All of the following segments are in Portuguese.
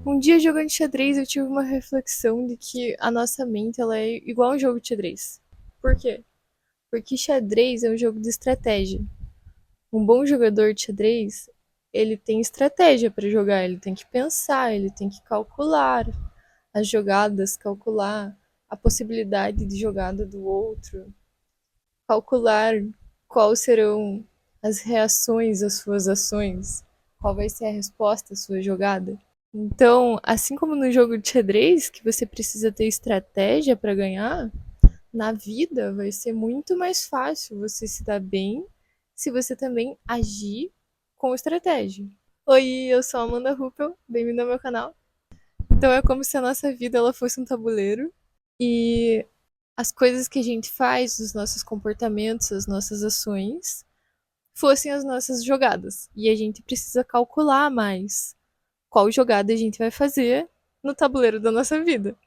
Um dia jogando xadrez eu tive uma reflexão de que a nossa mente ela é igual a um jogo de xadrez. Por quê? Porque xadrez é um jogo de estratégia. Um bom jogador de xadrez, ele tem estratégia para jogar, ele tem que pensar, ele tem que calcular as jogadas, calcular a possibilidade de jogada do outro, calcular quais serão as reações às suas ações, qual vai ser a resposta à sua jogada. Então, assim como no jogo de xadrez, que você precisa ter estratégia para ganhar, na vida vai ser muito mais fácil você se dar bem se você também agir com estratégia. Oi, eu sou a Amanda Ruppel, bem-vindo ao meu canal. Então é como se a nossa vida ela fosse um tabuleiro e as coisas que a gente faz, os nossos comportamentos, as nossas ações, fossem as nossas jogadas. E a gente precisa calcular mais qual jogada a gente vai fazer no tabuleiro da nossa vida.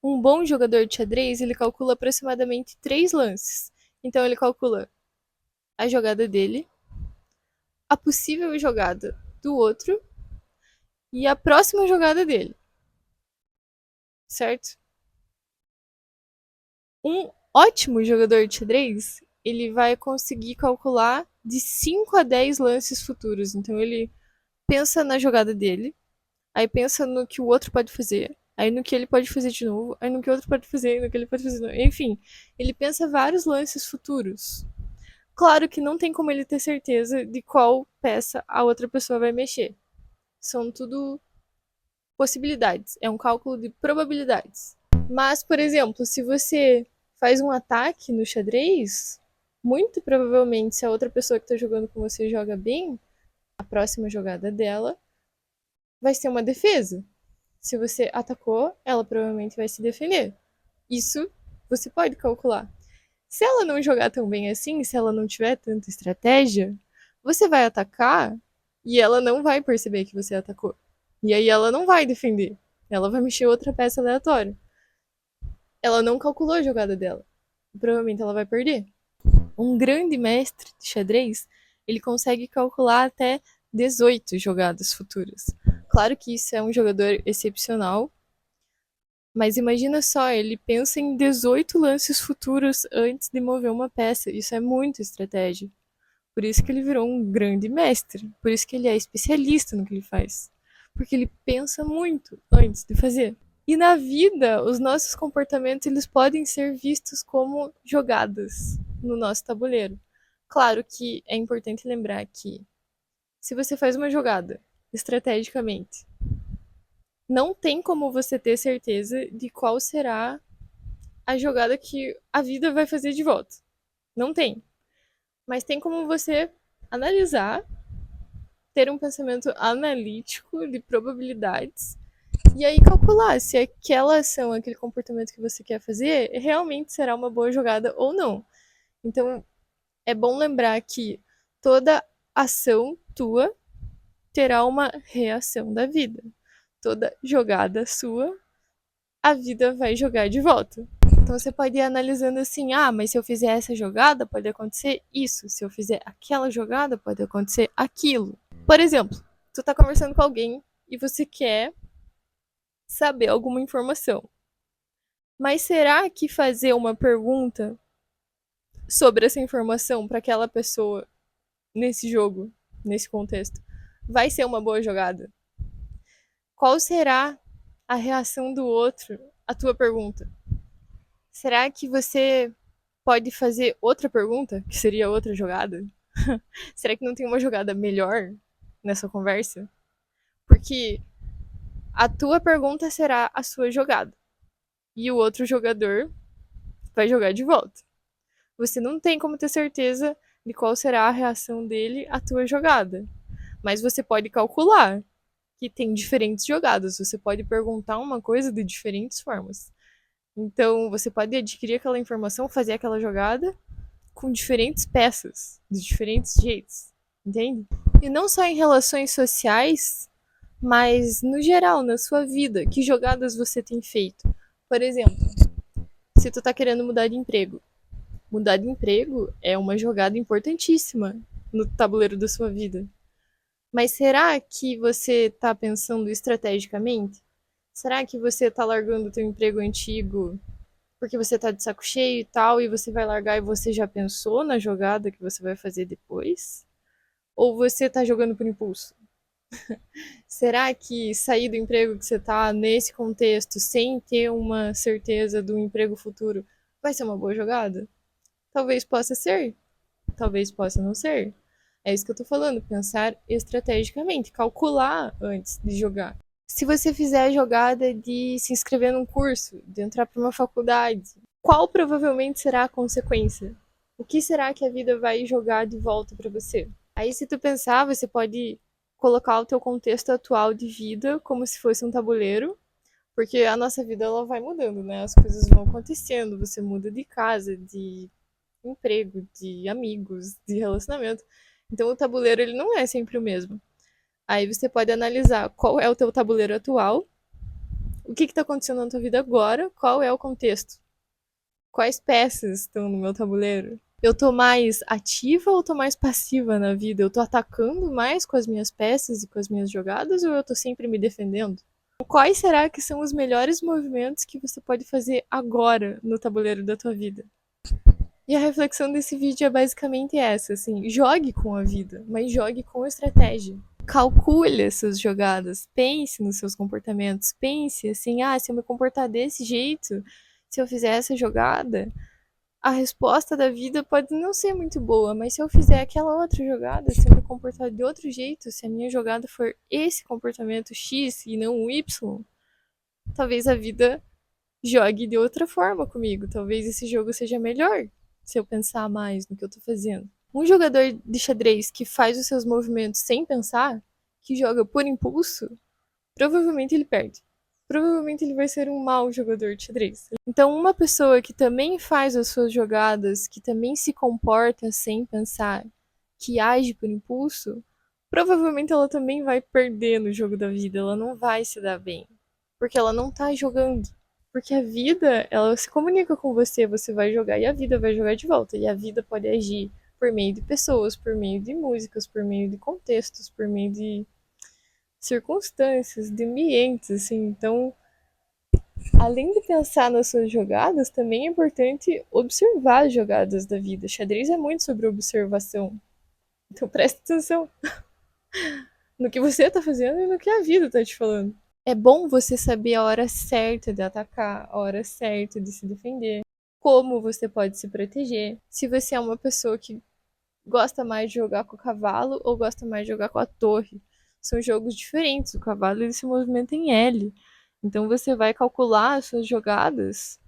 Um bom jogador de xadrez, ele calcula aproximadamente 3 lances. Então ele calcula a jogada dele, a possível jogada do outro e a próxima jogada dele, certo? Um ótimo jogador de xadrez, ele vai conseguir calcular de 5 a 10 lances futuros. Então ele pensa na jogada dele, aí pensa no que o outro pode fazer, aí no que ele pode fazer de novo, aí no que o outro pode fazer, no que ele pode fazer de novo. Enfim, ele pensa vários lances futuros. Claro que não tem como ele ter certeza de qual peça a outra pessoa vai mexer. São tudo possibilidades, é um cálculo de probabilidades. Mas, por exemplo, se você faz um ataque no xadrez, muito provavelmente se a outra pessoa que está jogando com você joga bem, a próxima jogada dela vai ser uma defesa. Se você atacou, ela provavelmente vai se defender. Isso você pode calcular. Se ela não jogar tão bem assim, se ela não tiver tanta estratégia, você vai atacar e ela não vai perceber que você atacou. E aí ela não vai defender. Ela vai mexer outra peça aleatória. Ela não calculou a jogada dela. Provavelmente ela vai perder. Um grande mestre de xadrez, ele consegue calcular até 18 jogadas futuras. Claro que isso é um jogador excepcional, mas imagina só, ele pensa em 18 lances futuros antes de mover uma peça. Isso é muita estratégia. Por isso que ele virou um grande mestre. Por isso que ele é especialista no que ele faz. Porque ele pensa muito antes de fazer. E na vida, os nossos comportamentos eles podem ser vistos como jogadas no nosso tabuleiro. Claro que é importante lembrar que se você faz uma jogada estrategicamente, não tem como você ter certeza de qual será a jogada que a vida vai fazer de volta. Não tem. Mas tem como você analisar, ter um pensamento analítico de probabilidades e aí calcular se aquela ação, aquele comportamento que você quer fazer realmente será uma boa jogada ou não. Então é bom lembrar que toda ação tua terá uma reação da vida. Toda jogada sua, a vida vai jogar de volta. Então você pode ir analisando assim, ah, mas se eu fizer essa jogada, pode acontecer isso. Se eu fizer aquela jogada, pode acontecer aquilo. Por exemplo, tu tá conversando com alguém e você quer saber alguma informação. Mas será que fazer uma pergunta sobre essa informação para aquela pessoa nesse jogo, nesse contexto, vai ser uma boa jogada? Qual será a reação do outro à tua pergunta? Será que você pode fazer outra pergunta, que seria outra jogada? Será que não tem uma jogada melhor nessa conversa? Porque a tua pergunta será a sua jogada. E o outro jogador vai jogar de volta. Você não tem como ter certeza de qual será a reação dele à tua jogada. Mas você pode calcular que tem diferentes jogadas. Você pode perguntar uma coisa de diferentes formas. Então, você pode adquirir aquela informação, fazer aquela jogada com diferentes peças, de diferentes jeitos, entende? E não só em relações sociais, mas no geral, na sua vida, que jogadas você tem feito? Por exemplo, se tu tá querendo mudar de emprego é uma jogada importantíssima no tabuleiro da sua vida. Mas será que você tá pensando estrategicamente? Será que você tá largando o teu emprego antigo porque você tá de saco cheio e tal, e você vai largar e você já pensou na jogada que você vai fazer depois? Ou você tá jogando por impulso? Será que sair do emprego que você tá nesse contexto, sem ter uma certeza do emprego futuro, vai ser uma boa jogada? Talvez possa ser, talvez possa não ser. É isso que eu tô falando, pensar estrategicamente, calcular antes de jogar. Se você fizer a jogada de se inscrever num curso, de entrar para uma faculdade, qual provavelmente será a consequência? O que será que a vida vai jogar de volta para você? Aí, se tu pensar, você pode colocar o teu contexto atual de vida como se fosse um tabuleiro, porque a nossa vida ela vai mudando, né? As coisas vão acontecendo, você muda de casa, de emprego, de amigos, de relacionamento. Então, o tabuleiro ele não é sempre o mesmo. Aí você pode analisar qual é o teu tabuleiro atual, o que está acontecendo na tua vida agora, qual é o contexto, quais peças estão no meu tabuleiro. Eu tô mais ativa ou tô mais passiva na vida? Eu tô atacando mais com as minhas peças e com as minhas jogadas ou eu tô sempre me defendendo? Quais será que são os melhores movimentos que você pode fazer agora no tabuleiro da tua vida? E a reflexão desse vídeo é basicamente essa, assim, jogue com a vida, mas jogue com estratégia. Calcule as suas jogadas, pense nos seus comportamentos, pense assim, se eu me comportar desse jeito, se eu fizer essa jogada, a resposta da vida pode não ser muito boa, mas se eu fizer aquela outra jogada, se eu me comportar de outro jeito, se a minha jogada for esse comportamento X e não o Y, talvez a vida jogue de outra forma comigo. Talvez esse jogo seja melhor se eu pensar mais no que eu tô fazendo. Um jogador de xadrez que faz os seus movimentos sem pensar, que joga por impulso, provavelmente ele perde. Provavelmente ele vai ser um mau jogador de xadrez. Então, uma pessoa que também faz as suas jogadas, que também se comporta sem pensar, que age por impulso, provavelmente ela também vai perder no jogo da vida. Ela não vai se dar bem. Porque ela não tá jogando. Porque a vida, ela se comunica com você, você vai jogar e a vida vai jogar de volta. E a vida pode agir por meio de pessoas, por meio de músicas, por meio de contextos, por meio de circunstâncias, de ambientes, assim. Então, além de pensar nas suas jogadas, também é importante observar as jogadas da vida. Xadrez é muito sobre observação. Então, preste atenção no que você está fazendo e no que a vida está te falando. É bom você saber a hora certa de atacar, a hora certa de se defender, como você pode se proteger. Se você é uma pessoa que gosta mais de jogar com o cavalo ou gosta mais de jogar com a torre. São jogos diferentes. O cavalo ele se movimenta em L. Então você vai calcular as suas jogadas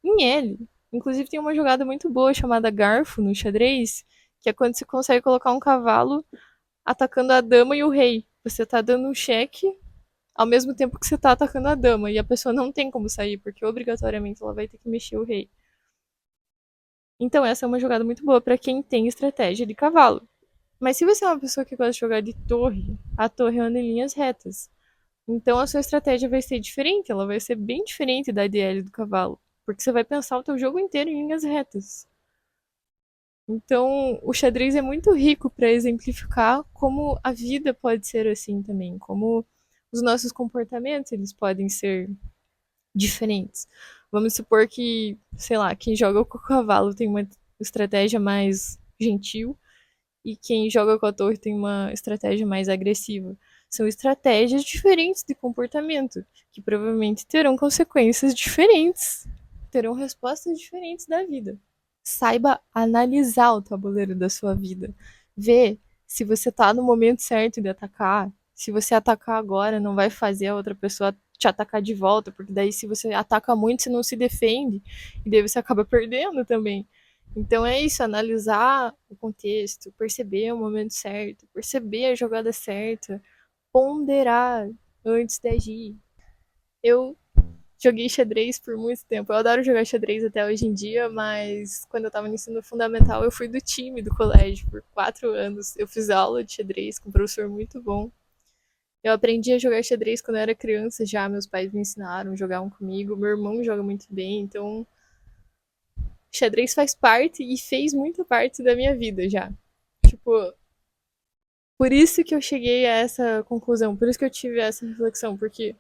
em L. Inclusive tem uma jogada muito boa chamada garfo no xadrez, que é quando você consegue colocar um cavalo atacando a dama e o rei. Você tá dando um cheque ao mesmo tempo que você tá atacando a dama e a pessoa não tem como sair, porque obrigatoriamente ela vai ter que mexer o rei. Então essa é uma jogada muito boa para quem tem estratégia de cavalo. Mas se você é uma pessoa que gosta de jogar de torre, a torre anda em linhas retas. Então a sua estratégia vai ser diferente, ela vai ser bem diferente da DL do cavalo. Porque você vai pensar o teu jogo inteiro em linhas retas. Então o xadrez é muito rico para exemplificar como a vida pode ser assim também, como os nossos comportamentos eles podem ser diferentes. Vamos supor que, sei lá, quem joga com o cavalo tem uma estratégia mais gentil e quem joga com a torre tem uma estratégia mais agressiva. São estratégias diferentes de comportamento, que provavelmente terão consequências diferentes, terão respostas diferentes da vida. Saiba analisar o tabuleiro da sua vida. Vê se você tá no momento certo de atacar. Se você atacar agora, não vai fazer a outra pessoa te atacar de volta, porque daí se você ataca muito, você não se defende, e daí você acaba perdendo também. Então é isso, analisar o contexto, perceber o momento certo, perceber a jogada certa, ponderar antes de agir. Eu joguei xadrez por muito tempo. Eu adoro jogar xadrez até hoje em dia, mas quando eu tava no ensino fundamental, eu fui do time do colégio por 4 anos. Eu fiz aula de xadrez com um professor muito bom. Eu aprendi a jogar xadrez quando eu era criança já, meus pais me ensinaram, jogavam comigo. Meu irmão joga muito bem, então xadrez faz parte e fez muita parte da minha vida já. Tipo, Por isso que eu cheguei a essa conclusão, por isso que eu tive essa reflexão, porque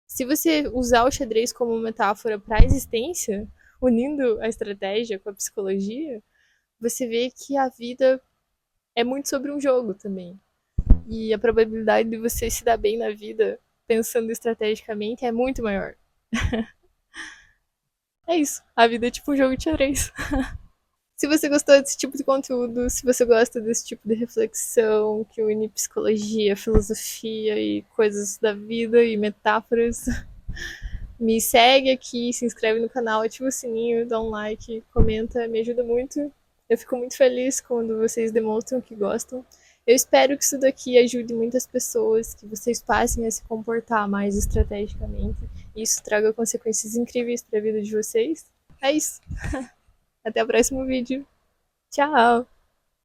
se você usar o xadrez como metáfora para a existência, unindo a estratégia com a psicologia, você vê que a vida é muito sobre um jogo também. E a probabilidade de você se dar bem na vida pensando estrategicamente é muito maior. É isso. A vida é tipo um jogo de xadrez. Se você gostou desse tipo de conteúdo, se você gosta desse tipo de reflexão que une psicologia, filosofia e coisas da vida e metáforas, me segue aqui, se inscreve no canal, ativa o sininho, dá um like, comenta, me ajuda muito. Eu fico muito feliz quando vocês demonstram que gostam. Eu espero que isso daqui ajude muitas pessoas, que vocês passem a se comportar mais estrategicamente e isso traga consequências incríveis para a vida de vocês. É isso. Até o próximo vídeo. Tchau!